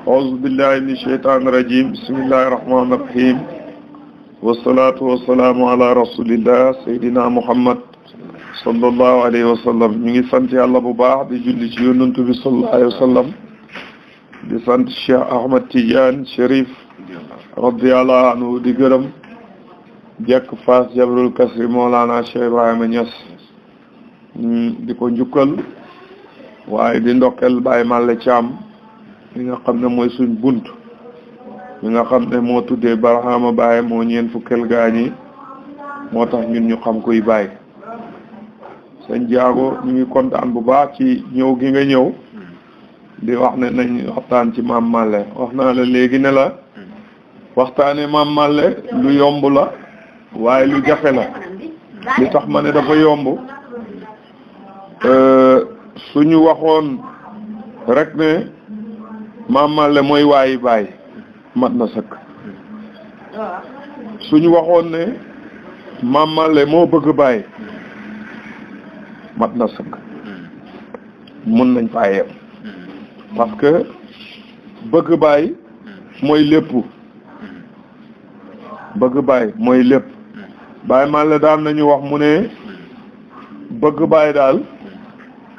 أعوذ بالله من الشيطان الرجيم بسم الله الرحمن الرحيم والصلاة والسلام على رسول الله سيدنا محمد صلى الله عليه وسلم نيغي سانت يالله بو باخ دي جولي سي يونس بي صلى الله عليه وسلم دي سانت الشيخ أحمد تيجان شريف رضي الله عنه دي گرم جek فاس جبر الكسر مولانا شيخ إبراهيم نياس di ko njukkal waaye di ndokkel Baye Malle Thiam mi nga xam ne mooy suñ bunt mi nga xam ne moo tuddee Barhama Baye moo ñeen fukkel gaañi moo tax ñun ñu xam kuy Baye sëñ Jaago ñu ngi kontaan bu baax ci ñëw gi nga ñëw di wax ne nañ waxtaan ci Maam Malle wax naa la léegi ne la waxtaane Maam Malle lu yomb la waaye lu jafe la li tax ma ne dafa yomb suñu waxoon rek ne Maam Malle mooy waayi Baay mat na sëkk suñu waxoon ne Maam Malle moo bëgg Baay mat na sëkk mun nañ faa yem parce que bëgg Baay mooy lépp bëgg Baay mooy lépp Baay Malle daan nañu wax mu ne bëgg Baay daal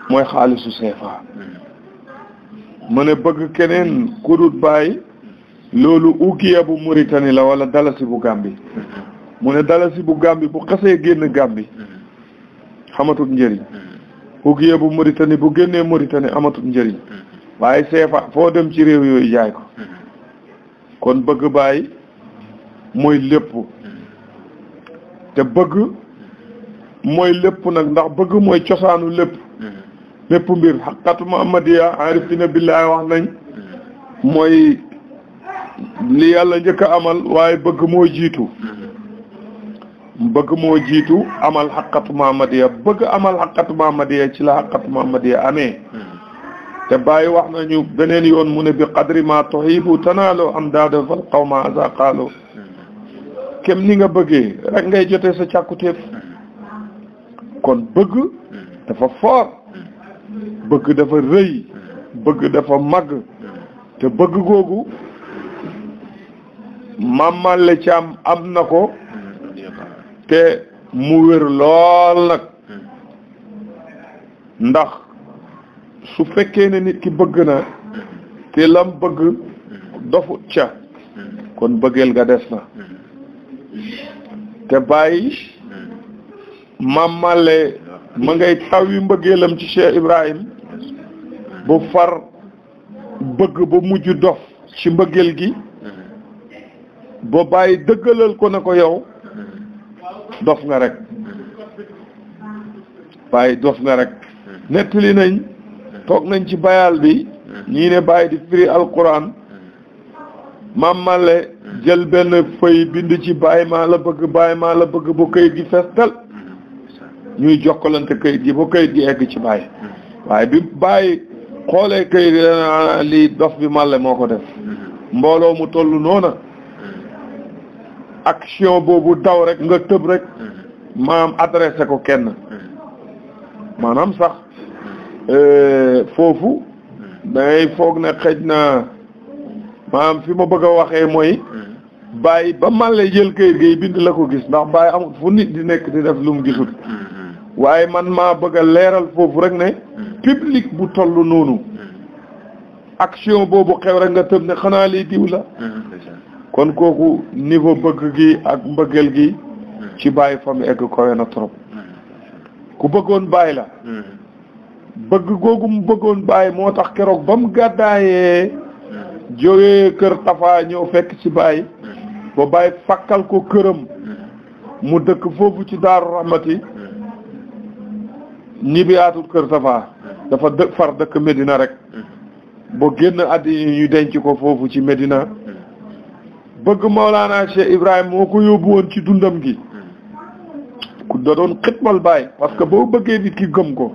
mooy xaalisu CFA mu ne bëgg keneen ku dul Baay loolu ukiya bu Mauritanie la wala dalasi bu Gambie mu ne dalasi bu Gambie bu xasee génn Gambie xamatul njëriñ ukiya bu Mauritanie bu génnee Mauritanie amatul njëriñ waaye CFA foo dem ci réew yooyu jaay ko kon bëgg Baay mooy lépp te bëgg mooy lépp nag ndax bëgg mooy cosaanu lépp lépp mbir xaqatu Muhammadiya arifina billahi wax nañ mooy li yàlla njëkk a amal waaye bëgg moo jiitu amal xaqatu Muhammadiya bëgg amal xaqatu Muhammadiya ci la xaqatu Muhammadiya amee te bàyyi wax nañu beneen yoon mu ne bi qadri ma tuhibu tanaalu am daada fal qawma aza qaalu kem ni nga bëggee rek ngay jotee sa càkkutéef kon bëgg dafa fort bëgg dafa rëy bëgg dafa màgg te bëgg googu Maam Malle Thiam am na ko te mu wér lool nag ndax su fekkee ne nit ki bëgg na te lam bëgg dofut ca kon bëggeel ga des na te bàyyi Maam Malle ma ngay taw yu mbëggeelam ci Cheikh Ibrahim bu far bëgg ba mujj dof ci mbëggeel gi ba bàyyi dëggalal ko ne ko yow dof nga rek bàyyi dof nga rek nettali nañ toog nañ ci bayal bi ñii ne bàyyi di firi alquran Maam Malle jël benn fëy bind ci bàyyi maa la bëgg bu këyit gi fees tel ñuy jokkalante këyit gi ba këyit gi egg ci bàyyi waaye bi bàyyi xoolee këyit gi dana lii dof bi Malle moo ko def mbooloo mu toll noona action boobu daw rek nga tëb rek maam adressé ko kenn maanaam sax foofu dangay foog ne xëj na maanaam fi ma bëgg a waxee mooy bàyyi ba Malle jël këyit gi bind la ko gis ndax bàyyi amul fu nit di nekk di def lu mu gisul waaye man maa bëgg a leeral foofu rek ne public bu toll noonu action boobu xew rek nga tëb ne xanaa lii diw la kon kooku niveau bëgg gi ak mbëggeel gi ci Baye fa mu egg kowe na trop ku bëggoon Baye la bëgg googu mu bëggoon Baye moo tax keroog ba mu gàddaayee jógee kër Tafa ñëw fekk ci Baye ba Baye fàkkal ko këram mu dëkk foofu ci Daaru Rahmati ñibbi aatul kër Tafa dafa far dëkk Medina rek boo génn àddina ñu denc ko foofu ci Medina bëgg Mawlana Cheikh Ibrahim moo ko yóbbu woon ci dundam gi ku da doon xitmal Baye parce que boo bëggee nit ki gëm ko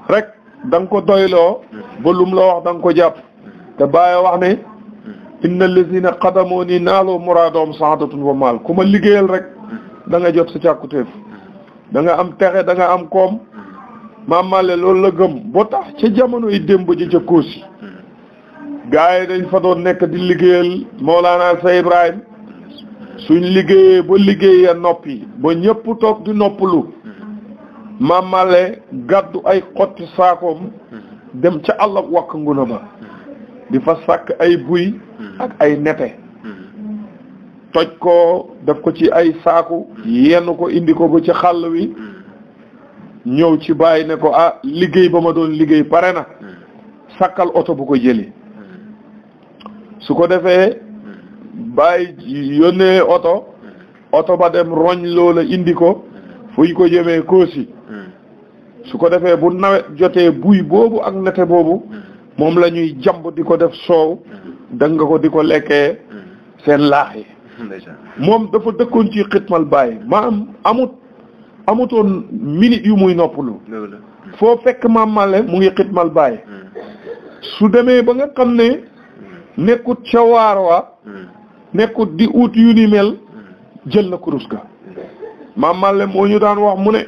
rek da nga ko doyloo ba lum la wax da nga ko jàpp te Baye wax ne inna allazina qadamooni naaloo muraadahum saadatun wa maal ku ma liggéeyal rek da nga jot sa càkkutéef da nga am texe da nga am koom Maam Malle loolu la gëm boo tax ca jamono yi démb ji ca Koosi gaa yi dañ fa doon nekk di liggéeyal Mawlana Cheikh Ibrahim suñ liggéeyee ba liggéey ya noppi ba ñëpp toog di noppalu Maam Malle gàddu ay xotti saakoom dem ca àll wakk nguna ba di fa sàkk ay buy ak ay nete toj ko def ko ci ay saaku yenn ko indi ko ba ci xàll wi ñëw ci bàyyi ne ko ah liggéey ba ma doon liggéey pare na sàkkal oto bu ko jëli su ko defee bàyyi yónnee oto ba dem roñ loola indi ko fuñ ko jëmee Koosi su ko defee bu nawet jotee buy boobu ak nete boobu moom la ñuy jamb di ko def soow danga nga ko di ko lekkee seen laax yi moom dafa dëkkoon ci xitmal bàyyi maam amutoon minute yu muy noppalu foo fekk Maam Malle mu ngi xitmal bàyyi su demee ba nga xam ne nekkut ca waar wa nekkut di ut yu ni mel jël na kurus ga Maam Malle moo ñu daan wax mu ne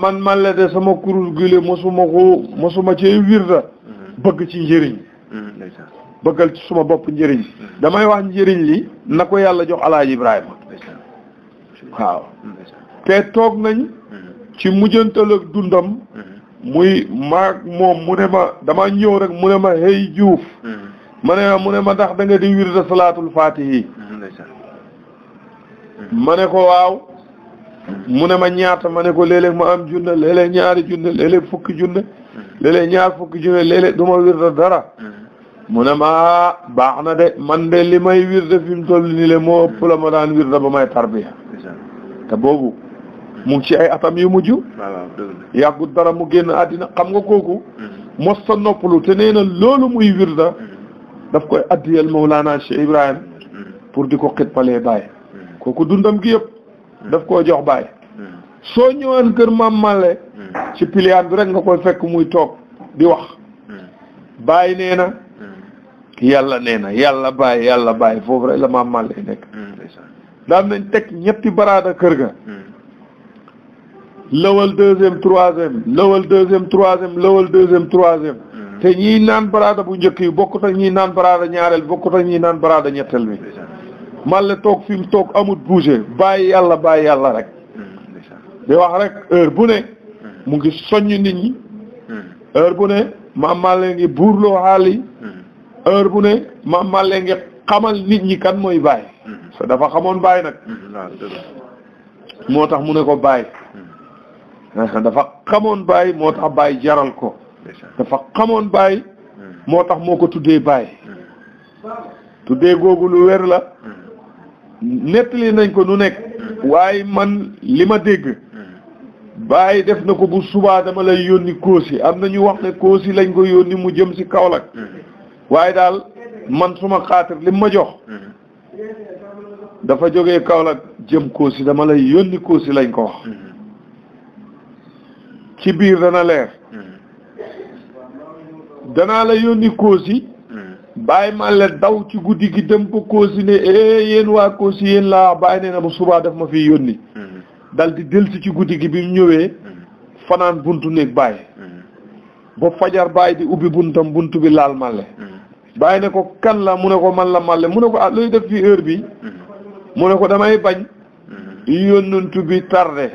man Malle de sama kurus gi le mosuma cee wirda bëgg ci njëriñ bëggal ci suma bopp njëriñ damay wax njëriñ li na ko yàlla jox Alaaji Ibrahima waaw te toog nañ ci mujjantal ak dundam muy maag moom mu ne ma dama ñëw rek mu ne ma hey Juuf mu ne ma ndax da nga di wirda salaatul faatihi ma ne ko waaw mu ne ma ñaata ma ne ko léeg-léeg ma am junne léeg-léeg ñaari junne léeg-léeg fukki junne léeg-léeg ñaar fukki junne léeg-léeg du ma wirda dara mu ne ma baax na de man de li may wirda fi mu toll nii le moo ëpp la ma daan wirda ba may tarbiya te boobu mu ngi ci ay atam yu mujj yàggut dara mu génn àddina xam nga kooku mos sa noppalu te nee na loolu muy wirda daf koy addiyal Mawlana Cheikh Ibrahim pour di ko xitpalee Baye kooku dundam gi yëpp daf koo jox Baye soo ñëwaan kër Maam Malle ci piliyaan bi rek nga koy fekk muy toog di wax Baye nee na yàlla nee na yàlla Baye foofu rek la Maam Malle nekk daan nañ teg ñetti baraada kër ga lawal deuxième troisième te ñii naan baraada bu njëkk yi bokkut ak ñii naan baraada ñaareel bokkut ak ñii naan baraada ñetteel bi Malle toog fi mu toog amut bougé bàyyi yàlla rek di wax rek heure bu ne mu ngi soññ nit ñi heure bu ne Maam Malle ngi buurloo xaal yi heure bu ne Maam Malle ngi xamal nit ñi kan mooy Baye so dafa xamoon Baye nag moo tax mu ne ko Baye dafa xamoon Baye moo tax Baye jaral ko dafa xamoon Baye moo tax moo ko tuddee Baye tuddee googu lu wér la nettali nañ ko nu nekk waaye man li ma dégg Baye def na ko bu subaa dama lay yónni Koosi am na ñu wax ne Koosi lañ ko yónni mu jëm ci Kaolack waaye daal man suma xaatir li ma jox dafa jógee Kaolack jëm Koosi dama lay yónni Koosi lañ ko wax ci biir dana leer danaa la yónni Koosi Baye Malle daw ci guddi gi dem ko Koosi ne yéen waa Koosi yéen laa Baye nee na bu subaa daf ma fi yónni dal di delsi ci guddi gi bi mu ñëwee fanaan buntu néeg Baye ba fajar Baye di ubbi buntam buntu bi laal Malle Baye ne ko kan la mu ne ko man la Malle mu ne ko looy def fi heure bi mu ne ko damay bañ yónnantu bi tardé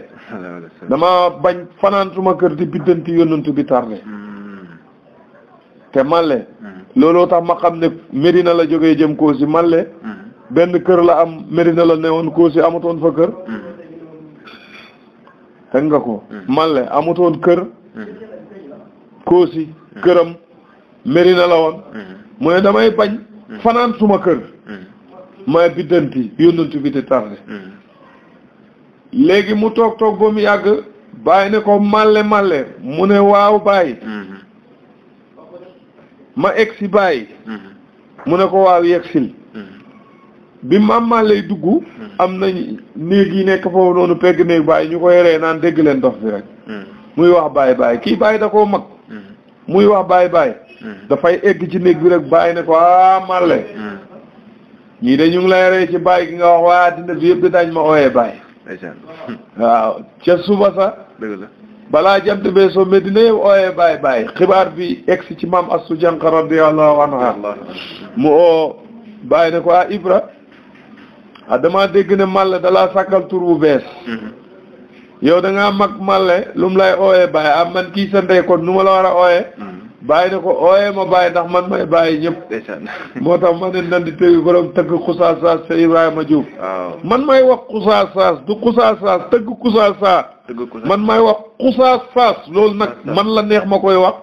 dama bañ fanaan suma kër di biddanti yónnantu bi tardé te Malle looloo tax ma xam ne Medina la jógee jëm Koosi Malle benn kër la am Medina la newoon Koosi amutoon fa kër teg nga ko Malle amutoon kër Koosi këram Medina la woon mu ne damay bañ fanaan suma kër may biddanti yónnantu bi di tardé léegi mu toog ba mu yàgg Baye ne ko Malle mu ne waaw Baye ma egsi Baye mu ne ko waaw yegsil bi Maam Malle dugg am na néeg yi nekk foofu noonu pegg néeg Baye ñu ko yoree naan dégg leen dox bi rek muy wax Baye kii Baye da koo mag muy wax Baye dafay egg ci néeg bi rek Baye ne ko Malle ñii de ñu ngi lay rey ci Baye gi nga wax waa dina bi yëpp dañ ma ooyee Baye waaw ca suba sa balaa jant bee soo Medina yëpp ooyee baay xibaar bi egsi ci maam Astu Jànq radiyallahu anha mu oo baay ne ko Ibra dama dégg ne Malle dalaa sàkkal tur bu bees yow da ngaa mag Malle lu mu lay ooyee baay man kii sa ndey kon nu ma la war a ooyee bàyyi ne ko ooyee ma bàyyi ndax man may bàyyi ñëpp moo tax ma ne Ndandi Tébi borom tëgg Xusaas Saas te Ibrahima Diouf man may wax Xusaas Saas du Xusaas Saas tëgg Xusaas Saas man may wax Xusaas Saas loolu nag man la neex ma koy wax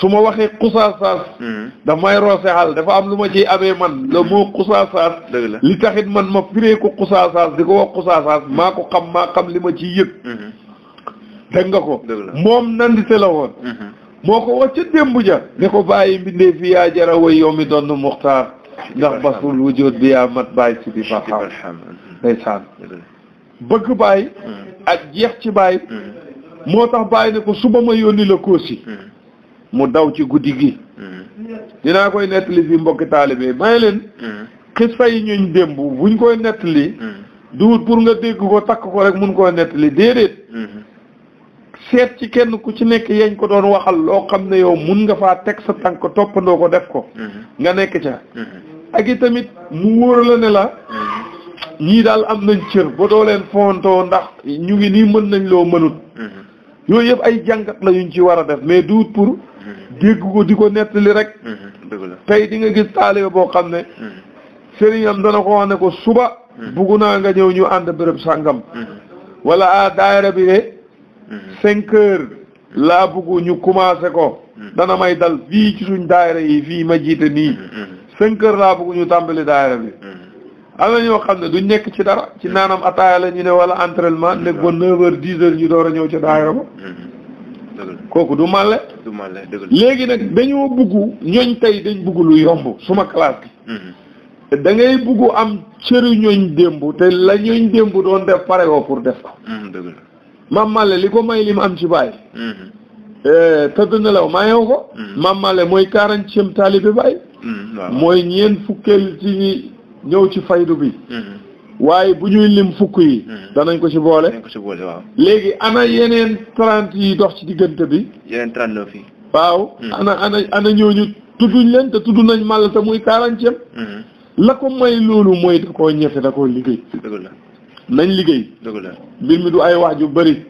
su ma waxee Xusaas Saas daf may roosexal dafa am lu ma ciy amee man le mot Xusaas Saas li taxit man ma firee ko Xusaas Saas di ko wax Xusaas Saas maa xam li ma ciy yëg dégg nga ko moom Ndandi Té la woon moo ko wax ca démb ja ne ko bàyyi mbindee fi yaa jara way yow mi doon muxtaar ndax basul wujud bi yaa mat bàyyi si di fa xam ndeysaan bëgg bàyyi ak jeex ci bàyyi moo tax bàyyi ne ko suba ma yónni la Koosi mu daw ci guddi gi dinaa koy nettali fi mbokki taalibe may leen xista yi ñuñ démb buñ koy nettali duwut pour nga dégg ko takk ko rek mun koy nettali déedéet seet ci kenn ku ci nekk yañ ko doon waxal loo xam ne yow mun nga faa teg sa tànk toppandoo ko def ko nga nekk ca ak i tamit mu wóor la ne la ñii daal am nañ cër ba doo leen fontoo ndax ñu ngi nii mën nañ loo mënut yooyu yëpp ay jàngat la yuñ ci war a def mais duut pour dégg ko di ko nettali rek tey di nga gis taalibe boo xam ne sëriñam dana ko wax ne ko suba bugg naa nga ñëw ñu ànd béréb sàngam wala daayira bi de 5 heures laa bëgg ñu commencé ko dana may dal fii ci suñ daayira yi fii ma jiite nii 5 heures laa bëgg ñu tàmbali daayira bi am na ñoo xam ne duñ nekk ci dara ci naanam ataaya la ñu ne wala entraînement nekk ba 9 heures 10 heures ñu door a ñëw ci daayira ba kooku du màlle léegi nag dañoo bëgg ñooñ tey dañ bëgg lu yomb suma classe gi da ngay bëgg am cëri ñooñ démb te la ñooñ démb doon def pare woo pour def ko Maam Malle li ko may li mu am ci baay tëdd nelaw mayew ko Maam Malle mooy 40e taalibe baay mooy ñeent fukkeel ci ñëw ci faydu bi waaye bu ñuy lim fukk yi danañ ko ci boole waaw léegi ana yeneen 30 yi dox ci diggante bi yeneen 39 yi waaw ana ñooñu tudduñ leen te tudd nañ Malle te muy 40e la ko may loolu mooy da koo ñefe da koo liggéey nañ liggéey mbir mi du ay wax ju bëri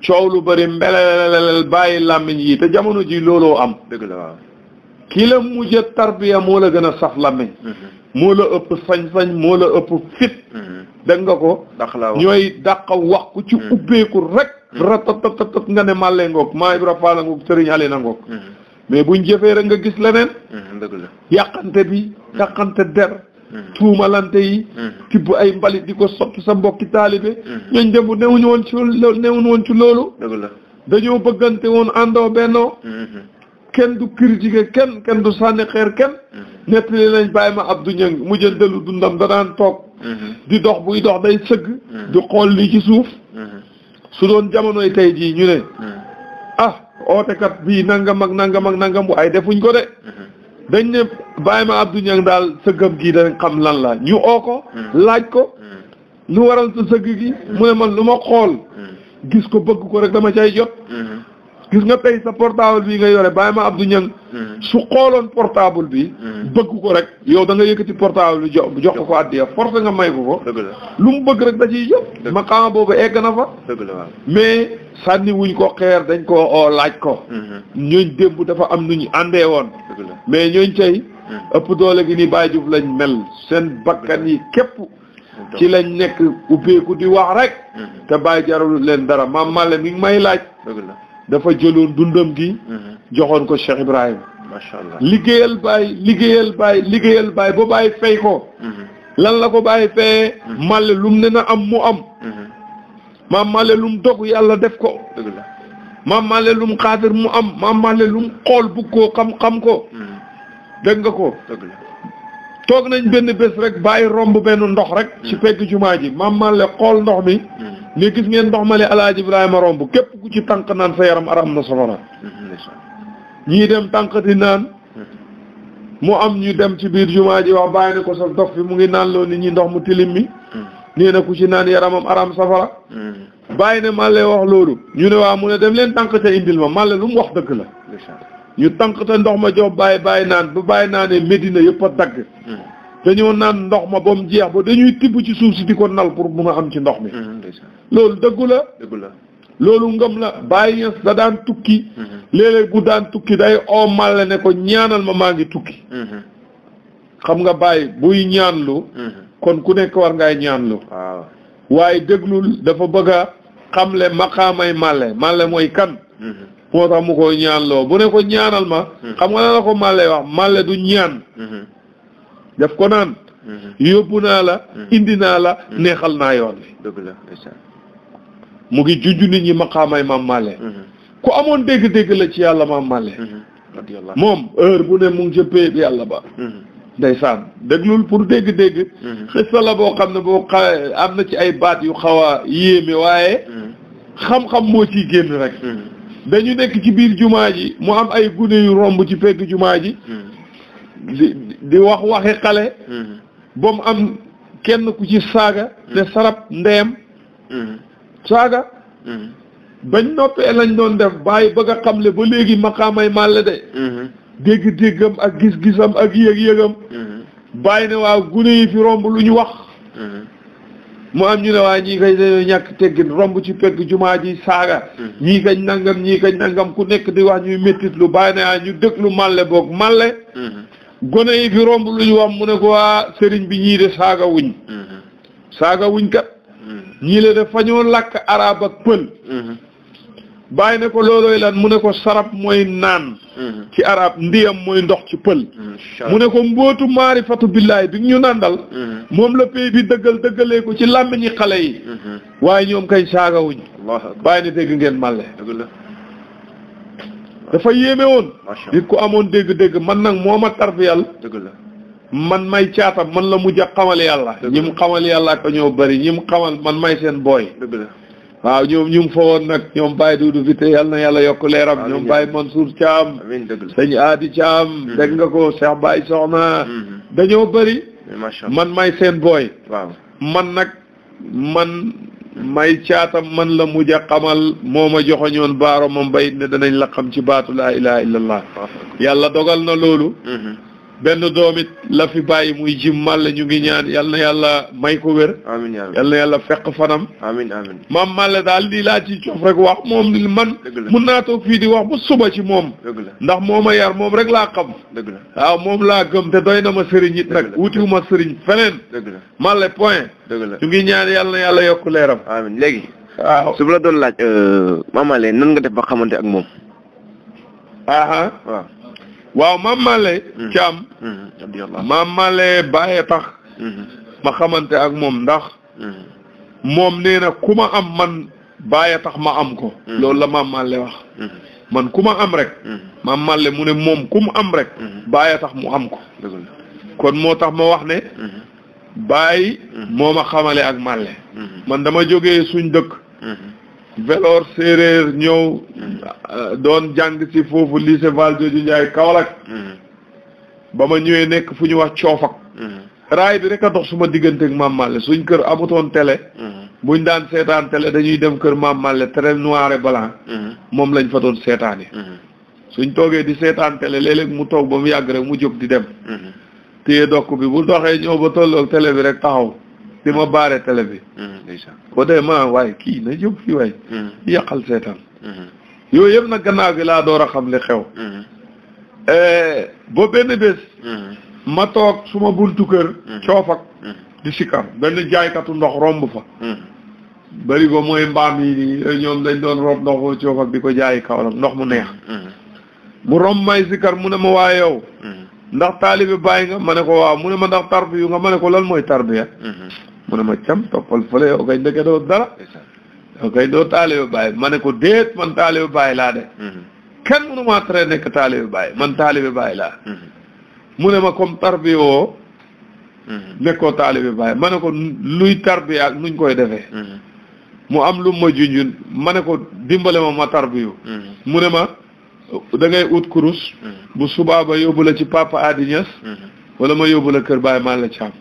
coow lu bëri mbelelelel bàyyi làmmiñ yi te jamono ji looloo am waaw kii la mujj tarbiya moo la gën a saf làmmiñ moo la ëpp sañ-sañ moo la ëpp fit dégg nga ko ñooy dàqa wax ku ci ubbeeku rek ratatatat nga ne màllee ngoog maa Ibra Faal ngoog Sëriñ Ali na ngoog mais buñ jëfee rek nga gis leneen yàqante bi yàqante der tuumalante yi tibb ay mbalit di ko sotti sa mbokki taalibe ñooñ démb newuñu woon ci loolu dañoo bëggante woon àndoo bennoo kenn du critiquer kenn du sànni xeer kenn nettali nañ bàyyi ma Abdou Ñang mujjantelu dundam danaan toog di dox buy dox day sëgg di xool lii ci suuf su doon jamonoy tey jii ñu ne ootekat bii nangam ak nangam bu ay defuñ ko de dañ ne bàyyi ma Abdou Ñang daal sëggam gii dañ xam lan la ñu oo ko laaj ko lu waral sa sëgg gi mu ne man lu ma xool gis ko bëgg ko rek dama cay jot gis nga tey sa portable bi nga yore bàyyi ma Abdou Ñang su xooloon portable bi bëgg ko rek yow da nga yëkkati portable bi jox ko addiya force nga may ko lu mu bëgg rek da ciy jot maqaama boobu egg na fa mais sànni wuñ ko xeer dañ ko oo laaj ko ñooñ démb dafa am nu ñu àndee woon mais ñooñ tey ëpp doole gi ni Baye Diouf lañ mel seen bakkan yi képp ci lañ nekk ubbeeku di wax rek te Baye jarul leen dara Maam Malle mi ngi may laaj dafa jëloon dundam gi joxoon ko Cheikh Ibrahima macha Allah liggéeyal Baye ba Baye fay ko lan la ko Baye fayee Malle lum ne na am mu am Maam Malle lum dog yàlla def ko Maam Malle lum xaatir mu am Maam Malle lum xool bugg koo xam ko dégg nga ko toog nañ benn bés rek Baye romb benn ndox rek ci pegg jumaa ji Maam Malle xool ndox mi ne gis ngeen ndox ma le Alaaji Ibrahima romb képp ku ci tànk naan sa yaram aram na safara ñii dem tànkati naan mu am ñu dem ci biir jumaa ji wax bàyyi ne ko sa dox fi mu ngi naan loo nit ñi ndox mu tilim mi nee na ku ci naan yaramam aram safara bàyyi ne Màlle wax loolu ñu ne waa mu ne dem leen tànk te indil ma Màlle lu mu wax dëgg la ñu tànk te ndox ma jox bàyyi naan ba bàyyi naa ne Medina yëpp a dagg dañoo naan ndox ma ba mu jeex ba dañuy tibb ci suuf si di ko nal pour mun a am ci ndox mi loolu dëggu la loolu ngëm la bàyyi ñes da daan tukki léeg-léeg bu daan tukki day oo Màlle ne ko ñaanal ma maa ngi tukki xam nga bàyyi buy ñaanlu kon ku nekk war ngay ñaanlu waaye déglul dafa bëgg a xamle maqaamay Màlle mooy kan moo tax mu ko ñaanloo bu ne ko ñaanal ma xam nga la ko Màlle wax Màlle du ñaan def ko naan yóbbu naa la indi naa la neexal naa yoon bi mu ngi junj nit ñi maqaamay maam Màlle ku amoon dégg-dégg la ci yàlla maam Màlle moom heure bu ne mu ngi jëppee bi yàlla ba ndeysaan déglul pour dégg-dégg xista la boo xam ne boo am na ci ay baat yu xaw a yéeme waaye xam-xam moo ciy génn rek dañu nekk ci biir jumaa ji mu am ay gune yu romb ci pegg jumaa ji di wax waxi xale ba mu am kenn ku ci saaga ne sarab ndeyam saaga bañ noppee lañ doon def bàyyi bëgg a xamle ba léegi maqaamay Màlle de dégg-déggam ak gis-gisam ak yëg-yëgam bàyyi ne waa gune yi fi romb lu ñu wax mu am ñu ne waa ñii kañ dañoo ñàkk teggin romb ci pegg jumaa ji saaga ñii kañ nangam ku nekk di wax ñuy méttit lu bàyyi ne waa ñu déglu Màlle boog Màlle gone yi fi romb lu ñu wax mu ne ko waa sëriñ bi ñii de saaga wuñ kat ñii le de fañoo làkk arab ak pël bàyyi ne ko loolooy lan mu ne ko sarab mooy naan ci arab ndiyam mooy ndox ci pël mu ne ko mbootu maarifatu billaay bi ñu nàndal moom la pay bi dëggalee ko ci làmmiñi xale yi waaye ñoom kay saagawuñ bàyyi ne dégg ngeen Màlle dafa yéeme woon nit ku amoon dégg-dégg man nag moo ma tarbiyal man may caatam man la mujj a xamal yàlla ñi mu xamal yàlla ak ñoo bëri ñi mu xamal man may seen booy waaw ñoom ñu ngi fa woon nag ñoom Baye Doudou Vité yal na yàlla yokk leeram ñoom Baye Mansour Thiam sëñ Adi Thiam dégg nga ko Cheikh Baye Soxna dañoo bëri man may seen booy man nag man may caatam man la mujj a xamal moo ma joxoñoon baaro ma mbay ne danañ la xam ci baatu laa ilaha illallah yàlla dogal na loolu benn doomit la fi bàyyi muy jim Màlle ñu ngi ñaan yal na yàlla may ko wér yal na yàlla fekk fanam maam Màlle daal lii laa ci cof rek wax moom man mun naa toog fii di wax ba suba ci moom ndax moo ma yar moom rek laa xam waaw moom laa gëm te doy na ma sëriñ it nag wutiwu ma sëriñ feneen Màlle point ñu ngi ñaan yal na yàlla yokk leeram léegi waaw su ma la doon laaj maam Màlle nan nga def ba xamante ak moom waaw maam Màlle Thiam maam Màlle bàyyee tax ma xamante ak moom ndax moom nee na ku ma am man bàyyee tax ma am ko loolu la maam Màlle wax man ku ma am rek maam Màlle mu ne moom ku mu am rek bàyyee tax mu am ko kon moo tax ma wax ne bàyyi moo ma xamale ak Màlle man dama jógee suñ dëkk Veloor séeréer ñëw doon jàng ci foofu lycée Valdiodio Ndiaye Kaolack ba ma ñëwee nekk fu ñu wax coofak raay bi rek a dox suma diggante ak maam Màlle suñ kër amutoon télé buñ daan seetaan télé dañuy dem kër maam Màlle très noir et blanc moom lañ fa doon seetaani suñ toogee di seetaan télé léeg-léeg mu toog ba mu yàgg rek mu jóg di dem téye dokk bi bu doxee ñëw ba tolloog télé bi rek taxaw di ma baare télé bi ko dee ma waaye kii na jóg fii waay yàqal seetaan yooyu yëpp nag gannaaw gi laa door a xam li xew ba benn bés ma toog suma buntu kër coofak di sikar benn jaaykatu ndox romb fa bari ko mooy mbaam yi ñoom dañ doon rob ndox fa coofak di ko jaayi Kaolack ndox mu neex mu romb may sikar mu ne ma waa yow ndax taalibe bàyyi nga ma ne ko waaw mu ne ma ndax tarbiyu nga ma ne ko lan mooy tarbiya mu ne ma cam toppal fële yow kay ndeke doo dara yow kay doo taalibe bàyyi ma ne ko déet man taalibe bàyyi laa de kenn mënu maa tere nekk taalibe bàyyi man taalibe bàyyi laa mu ne ma comme tarbiyoo nekkoo taalibe bàyyi ma ne ko luy tarbiya ak nuñ koy defee mu am lu ma junjun ma ne ko dimbale ma tarbiyu mu ne ma da ngay ut kurus bu subaa ba yóbbu la ci papa Adi Niass wala ma yóbbu la kër Baye Màlle Thiam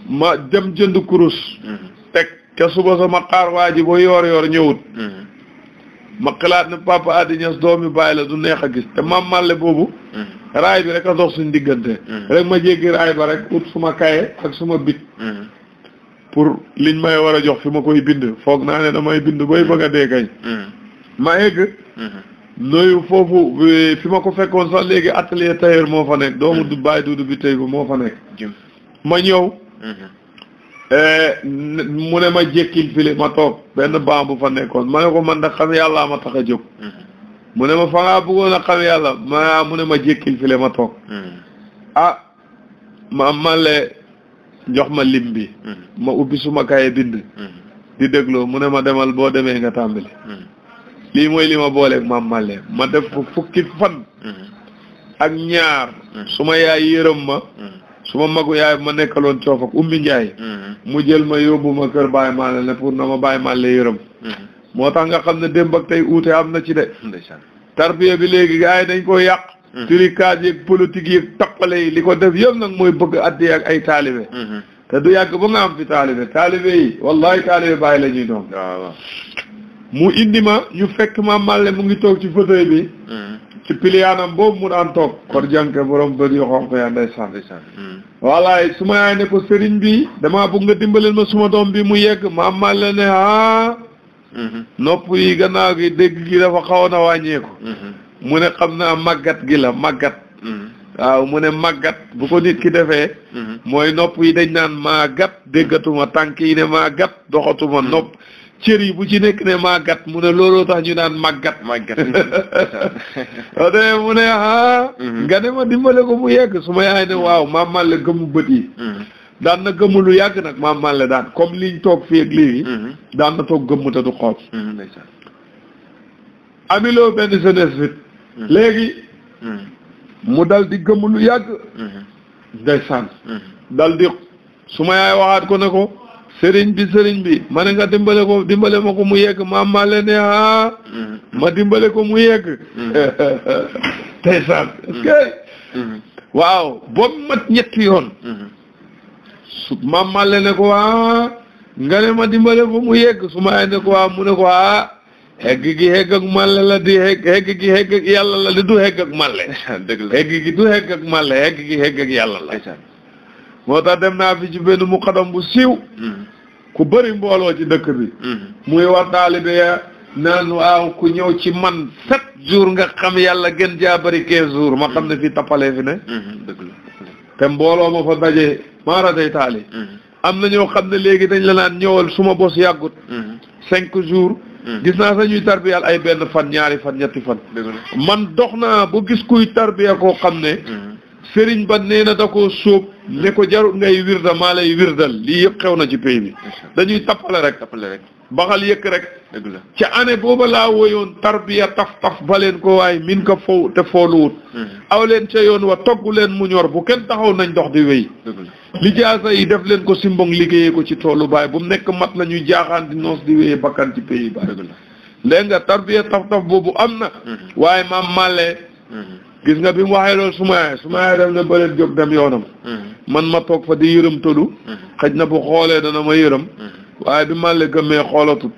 ma dem jënd kurus teg ca suba sama xaar waa ji ba yoor ñëwut ma xalaat ne papa Adi Niass doomi bàyyi la du neex a gis te maam Malle boobu raay bi rek a dox suñ diggante rek ma jéggi raay ba rek ut suma kaye ak suma bit pour liñ may war a jox fi ma koy bind foog naa ne damay bind bay bëgg a dee kañ ma egg nuyu foofu fi ma ko fekkoon sax léegi atelier tailleur moo fa nekk doomu du bàyyi duudu bi tey bu moo fa nekk ma ñëw mu ne ma jékkil fili ma toog benn baam bu fa nekkoon ma ne ko man da xam yàlla ma tax a jóg mu ne ma fa ngaa bëggoon a xam yàlla mu ne ma jékkil file ma toog ma Malle jox ma lim bi ma ubbi suma kaye bind di dégloo mu ne ma demal boo demee nga tàmbali lii mooy li ma booleeg maam Malle ma def ko fukki fan ak ñaar suma yaay yërëm ma suma magu yaay ma nekkaloon coof ak ummi njaay mu jël ma yóbbu ma kër Baye Malle ne pour na ma Baye Malle yërëm moo tax nga xam ne démb ak tey uute am na ci de tarbiya bi léegi gars yi dañ ko yàq tricage yeeg politique yeeg tappale yi li ko def yëpp nag mooy bëgg addi ak ay taalibe te du yàgg ba nga am fi taalibe yi wallahi taalibe bàyyi la ñuy doon mu indi ma ñu fekk ma Malle mu ngi toog ci fauteuil bi ci piliyaanam boobu mu daan toog kor jànke borom bët yu xonq ya ndeysaan wallaay su ma yaay ne ko sëriñ bi damaa bëgg nga dimbaleel ma suma doom bi mu yegg ma Malle ne nopp yi gannaaw gi dégg gi dafa xawoon a wàññeeku mu ne xam naa màggat gi la màggat waaw mu ne màggat bu ko nit ki defee mooy nopp yi dañ naan màggat déggatuma tànk yi ne màggat doxatuma nopp cër yi bu ci nekk ne màggat mu ne looloo tax ñu naan màggat o de mu ne nga ne ma dimbale ko mu yegg su ma yaay ne waaw maam Malle gëmu bët yi daan na gëmm lu yàgg nag maam Malle daan comme liñ toog fii ak léegi daan na toog gëmm te du xool amiloo benn jeunesse fit léegi mu dal di gëmm lu yàgg ndeysaan dal di su ma yaay waxaat ko ne ko sëriñ bi ma ne nga dimbale ma ko mu yegg maam Malle ne ma dimbale ko mu yegg ndeysaan est-ce que waaw boobu mat ñetti yoon su maam Malle ne ko nga ne ma dimbale ko mu yegg su ma ne ko mu ne ko hegg gi hegg ak Malle la di hegg gi hegg ak yàlla la di du hegg ak Malle hegg gi du hegg ak Malle hegg gi hegg ak yàlla la moo tax dem naa fi ci benn muqaddam bu siiw ku bëri mbooloo ci dëkk bi muy wax taalibe ya naan waaw ku ñëw ci man 7 jours nga xam yàlla gën jaa bëri 15 jours ma xam ne fii tappalee fi ne te mbooloo ma fa daje maara day taali am na ñoo xam ne léegi dañ la naan ñëwal suma bos yàggut 5 jours gis naa sañuy tarbiyal ay benn fan ñaari fan ñetti fan man dox naa ba gis kuy tarbiya koo xam ne sëriñ ba nee na da koo sóob ne ko jarut ngay wirda maa lay wirdal lii yëpp xew na ci pays bi dañuy tappale rek baxal yëkk rek ca année booba laa woyoon tarbiya taf ba leen ko waaye min ko fow te fooluwut aw leen ca yoon wa togg leen mu ñor bu kenn taxaw nañ dox di wéy lijaasa yi def leen ko simbong liggéeyee ko ci toolu baay bu mu nekk mat la ñuy jaaxaan di noos di wéyee bakkan ci pays baay léegi nga tarbiya taf boobu am na waaye maam Malle gis nga bi mu waxee loolu su ma yaay dem na bëleet jóg dem yoonam man ma toog fa di yërëm tëdu xëj na bu xoolee dana ma yërëm waaye bi Malle gëmmee xoolatut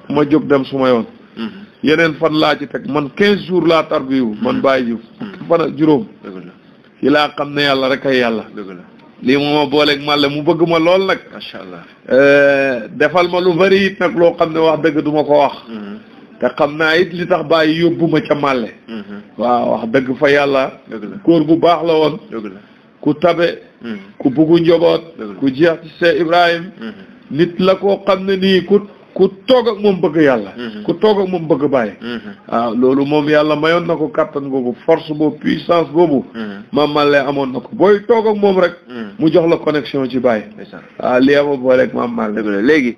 ma jóg dem su ma yoon yeneen fan laa ci teg man 15 jours laa tarbiyu man bàyyi ji fukki fan ak juróom ci laa xam ne yàlla rek ay yàlla lii moo ma booleeg Malle mu bëgg ma lool nag macha allah defal ma lu bari it nag loo xam ne wax dëgg du ma ko wax te xam naa it li tax bàyyi yóbbu ma ca Malle waaw wax dëgg fa yàlla góor bu baax la woon ku tabe ku buggu njaboot ku jeex ci Seex Ibrahim nit la koo xam ne nii ku toog ak moom bëgg yàlla ku toog ak moom bëgg bàyyi waaw loolu moom yàlla mayoon na ko kattan boobu force boobu puissance boobu maam Malle amoon na ko booy toog ak moom rek mu jox la connexion ci bàyyi waaw li ama boo rek maam Malle léegi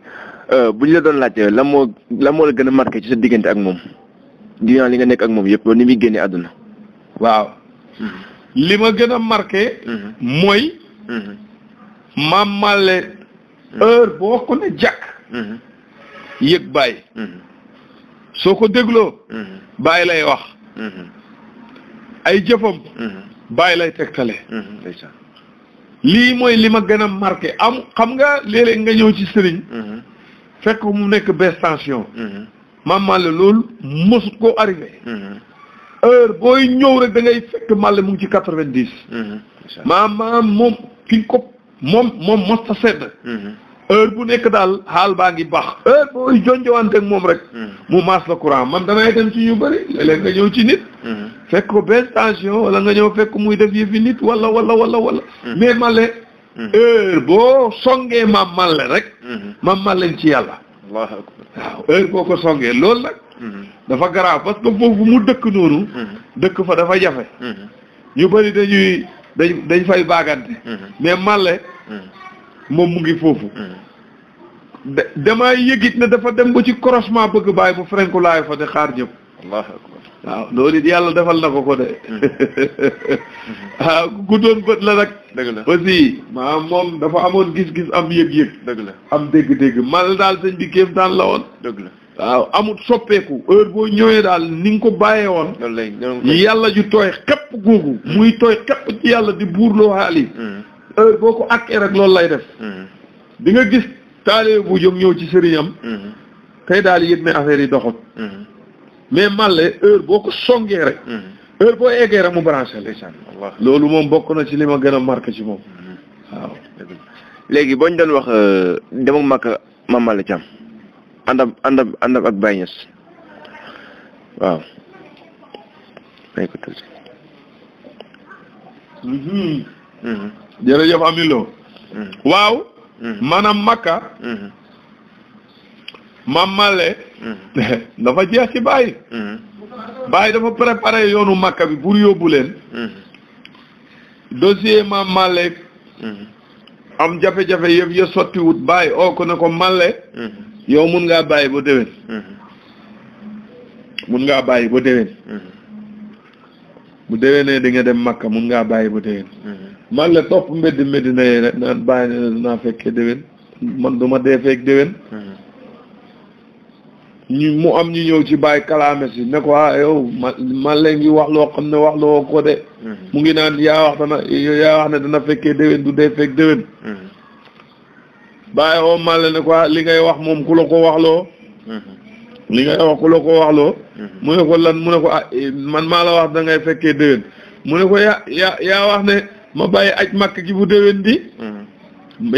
bu ñu la doon laajte lan moo la gën a marqué ci sa diggante ak moom dinaa li nga nekk ak moom yëpp loolu ni muy génnee àdduna waaw li ma gën a marqué mooy maam Malle heure boo ko ne jàkk yëg bàyyi soo ko dégloo bàyyi lay wax ay jëfam bàyyi lay tegtale lii mooy li ma gën a marqué am xam nga léeg-léeg nga ñëw ci sëriñ fekk mu nekk baisse tension maam Malle loolu mosut koo arrivé heure booy ñëw rek da ngay fekk Malle mu ngi ci 90 maam moom fi ko moom mosta sedd heure bu nekk daal xaal baa ngi baax heure booy jonjowante ak moom rek mu maas la courant man damay dem ci ñu bëri léeg-léeg nga ñëw ci nit fekk ko baisse tension wala nga ñëw fekk muy def yëfi nit wala mais Malle heure boo songee maam Malle rek maam Malle ci yàlla waaw heure boo ko songee loolu nag dafa garaaw parce que foofu mu dëkk noonu dëkk fa dafa jafe ñu bëri dañ fay baagante mais Malle moom mu ngi foofu damaa yëgit ne dafa dem ba ci croisement bëgg bàyyi mu frenku laay fa de xaar ñëpp waaw loolu it yàlla defal na ko de waaw ku doon bët la nag dëgg la aussi maanaam moom dafa amoon gis-gis am yëg-yëg dëgg la am dégg-dégg Malle daal sëñ bi kéem daan la woon dëgg la waaw amut soppeeku heure boo ñëwee daal ni nga ko bàyyee woon yàlla ju tooy xepp googu muy tooy xepp ci yàlla di buurloo xaal yi heure boo ko akkee rek loolu lay def di nga gis taalibe bu jóg ñëw ci sëriñam tey daal yëg ne affaire yi doxut mais Malle heure boo ko songee rek heure boo eggee rek mu branché la loolu moom bokk na ci li ma gën a marqué ci moom waaw léegi boo ñu doon wax dem ak Makka Mame Malle Thiam àndam ak Baye Niass waaw day ko tuuti jërëjëf Amilo waaw maanaam Makka Mame Malle dafa jeex ci Baye Baye dafa préparé yoonu Makka bi pour yóbbu leen dossier Mame Malle am jafe-jafe yëpp ya sottiwut Baye oo ko ne ko Malle yow mun ngaa bàyyi ba déwén mun ngaa bàyyi ba déwén bu déwénee di nga dem Makka mun ngaa bàyyi ba déwén Malle topp mbedd Medina yi rek naan bàyyi ne dinaa fekkee déwén man du ma dee fekk déwén mu am ñu ñëw ci Baye kalaame si ne ko yow Malle ngi wax loo xam ne wax loo ko de mu ngi naan yaa wax ne dana fekkee déwén du dee fekk déwén Baye oo Malle ne ko li ngay wax moom ku la ko waxloo li ngay wax ku la ko waxloo mu ne ko lan mu ne ko man maa la wax da ngay fekkee déwén mu ne ko yaa wax ne ma bàyyi aj Makka gi bu déwén di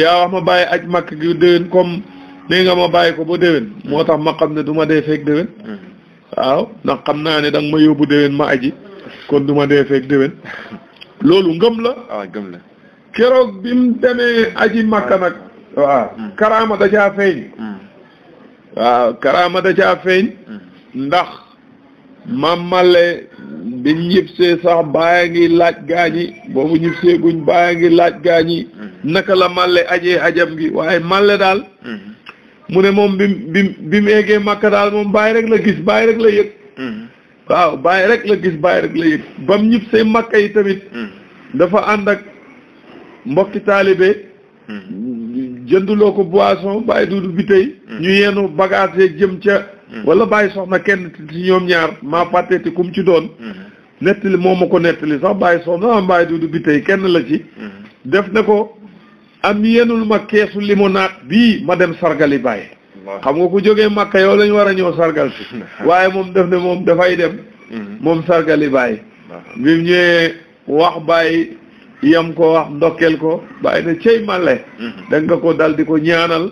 yaa wax ma bàyyi aj Makka gi bu déwén comme nee nga ma bàyyi ko ba déwén moo tax ma xam ne du ma dee fekk déwén waaw ndax xam naa ne da nga ma yóbbu déwén ma aji kon du ma dee fekk déwén loolu ngëm la waaw ngëm la keroog bi mu demee aji Makka nag waaw karaama da caa feeñ waaw karaama da caa feeñ ndax Mame Malle bi ñibbisee sax Baye ngi laaj gaañi boobu ñibbisee guñ Baye ngi laaj gaañi naka la Malle ajee ajam gi waaye Malle daal mu ne moom bi mu eggee Makka daal moom Baye rek la gis Baye rek la yëg waaw Baye rek la gis Baye rek la yëg bam ñibbisee Makka yi tamit dafa ànd ak mbokki taalibe jënduloo ko boisson Baye duudu bi tey ñu yenu bagage jëm ca wala Baye soxna kenn ci ñoom ñaar maa fàtteeti kum ci doon nettali moo ma ko nettali sax Baye soxna Baye duudu bi tey kenn la ci def ne ko am yenul ma keesu limonade bii ma dem sargali Baye xam nga ku jógee Makka yow lañu war a ñëw sargal si waaye moom def ne moom dafay dem moom sargali Baye bi mu ñëwee wax Baye yam ko wax ndokkeel ko Baye ne cey Malle da nga ko dal di ko ñaanal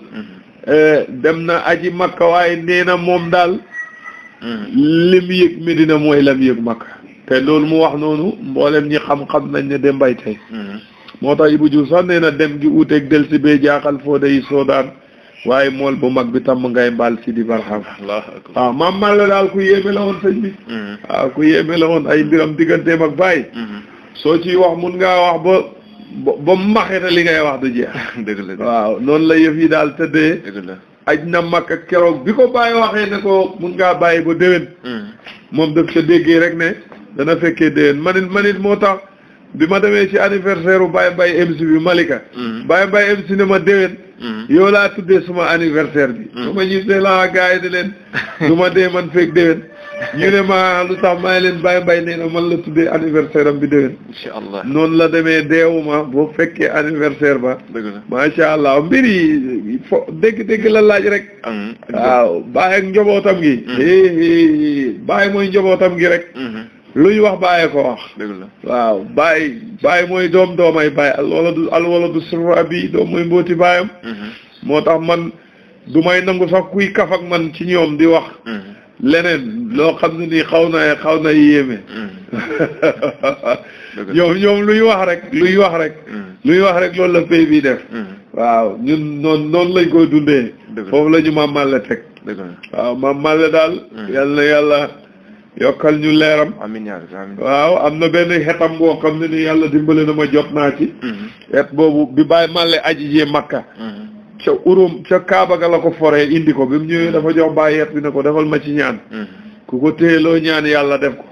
dem na aji Makka waaye nee na moom daal lim yëg Medina mooy lam yëg Makka te loolu mu wax noonu mboolem ñi xam-xam nañ ne dem bay tey moo tax Ibou Diouf sax nee na dem gi uuteeg del si bee jaaxal foo day soodaan waaye mool bu mag bi tam ngay mbaal si di barxam waaw Mame Malle daal ku yéeme la woon sëñ bi waaw ku yéeme la woon ay mbiram digganteem ak Baye soo ciy wax mun ngaa wax ba maxete li ngay wax du jeex dëgg la waaw noonu la yëf yi daal tëddee dëgg la aj na Makka keroog bi ko Baye waxee ne ko mun ngaa bàyyi ba déwén moom daf sa déggee rek ne dana fekkee déwén manit moo tax bi ma demee ci anniversaire u Baye MC bi Malika Baye MC ne ma déwén yow laa tuddee suma anniversaire bi su ma ñibbee laa gars yi di leen du ma dee man fekk déwén ñu ne ma lu tax may leen Baye Mbaye nee na man la tuddee anniversaire am bi déwén. incha allah noonu la demee deewuma boo fekkee anniversaire ba. dëgg la macha allah mbir yi dégg la laaj rek. waaw Baye ak njabootam gi. Baye mooy njabootam gi rek. lu ñu wax Baye ko wax. dëgg la waaw Baye mooy doomay Baye alwaladu sirru abi doom mooy mbooti baayam. moo tax man du may nangu sax kuy kaf ak man ci ñoom di wax. leneen loo xam ne nii xaw na yéeme. ñoom luy wax rek luy wax rek loolu la pays bi def. waaw ñun noonu lañ koy dundee. foofu la ñu Mame Malle teg. waaw Mame Malle daal. yal na yàlla yokkal ñu leeram. amiin waaw am na benn xetam boo xam ne ni yàlla dimbale na ma jot naa ci. xet boobu bi Baye Malle aji jee Makka. ca Kaaba ga la ko foree indi ko bi mu ñëwee dafa jox Baye yet bi ne ko defal ma ci ñaan. ku ko téyeloo ñaan yàlla def ko.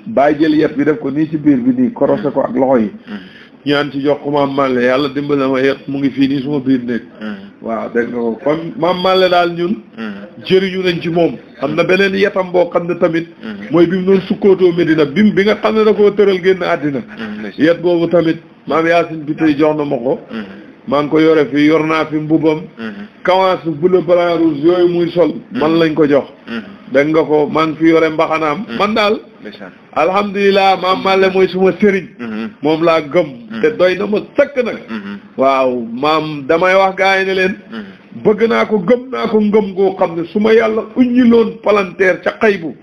Baye jël yet bi def ko nii ci biir bi nii korose ko ak loxo yi. ñaan ci jox ko Mame Malle yàlla dimbale na ma yet mu ngi fii nii suma biir néeg. waaw dégg nga ko kon Mame Malle daal ñun. jëriñu nañ ci moom. am na beneen yetam boo xam ne tamit. mooy bi mu doon sukkootoo Medina bi nga xam ne da koo tëral génn àddina. yet boobu tamit maam Yaasin bi tey jox na ma ko. maa ngi ko yore fii yor naa fi mbubam. kawaas bleu blanc rouge yooyu muy sol. man lañ ko jox. dégg nga ko maa ngi fi yore mbaxanaam. man daal. alhamdulilah Mame Malle mooy suma sëriñ. moom laa gëm. te doy na ma sëkk nag. waaw damay wax gaa yi ne leen. bëgg naa ko gëm naa ko ngëm goo xam ne su ma yàlla uññiloon palanteer ca xaybu.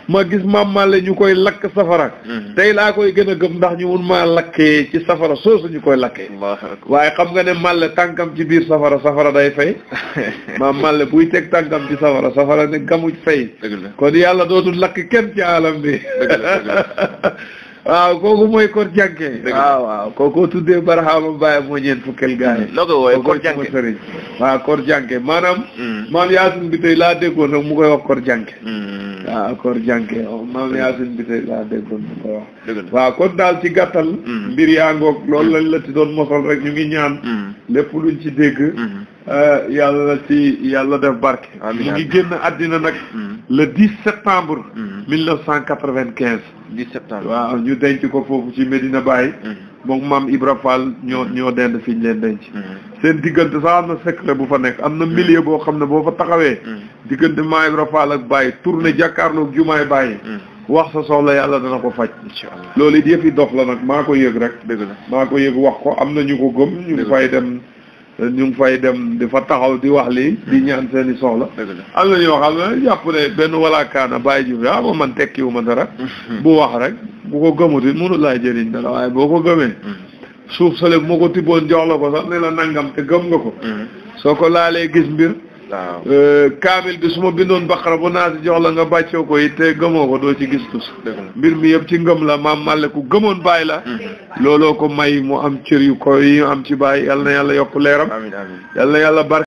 ma gis Mame Malle ñu koy lakk safara. tey laa koy gën a gëm ndax ñu mun maa lakkee ci safara soosu ñu koy lakkee. waaye xam nga ne Malle tànkam ci biir safara day fay. Mame Malle buy teg tànkam ci safara ne gamuj fay. kon yàlla dootul lakk kenn ci alam bi. waaw kooku mooy Kor Jànke. waaw kooku tuddee Barhama Baye moo ñeen fukkel gaa yi. loo ko woowee Kor Jànke waaw Kor Jànke maanaam. maam Yaasin bi tey laa déggoon rek mu koy wax Kor Jànke. waaw Kor Jànke maam Yaasin bi tey laa déggoon mu koy wax. waaw kon daal ci gàttal. mbir yaa ngoog loolu lañ la ci doon mosal rek ñu ngi ñaan. lépp luñ ci dégg. yàlla def barke. ñu ngi génn àddina nag. le 10 septembre. 1995. 10 septembre waaw ñu denc ko foofu ci Medina Baye. moom maam Ibra Fall ñoo dend fi ñu leen denc. seen diggante sax am na secret bu fa nekk am na milieu boo xam ne boo fa taxawee. diggante maam Ibra Fall ak Baye tourné jàkkaarloog jumaay Baye. wax sa soxla yàlla dana ko faj. incha allah loolu it yëfi dox la nag maa ko yëg rek. dëgg la maa ko yëg wax ko am na ñu ko gëm. ñu ngi fay dem di fa taxaw di wax lii di ñaan seen i soxla. am na ñoo xam ne jàpp ne benn walaakaana bàyyi ji bi ma man tekkiwu ma dara. bu wax rek bu ko gëmut it mënu laa jëriñ dara waaye boo ko gëmee. suuf sale moo ko tibboon jox la ko sax ne la nangam te gëm nga ko. soo ko laalee gis mbir. waaw kaamil bi su ma bindoon baqara bu naa si jox la nga bàccoo ko it te gëmoo ko doo ci gis tus mbir mi yëpp ci ngëm la Mame Malle ku gëmoon Baye la. looloo ko may mu am cër yu ko yi am ci Baye yal na yàlla yokk leeram. yal na yàlla barke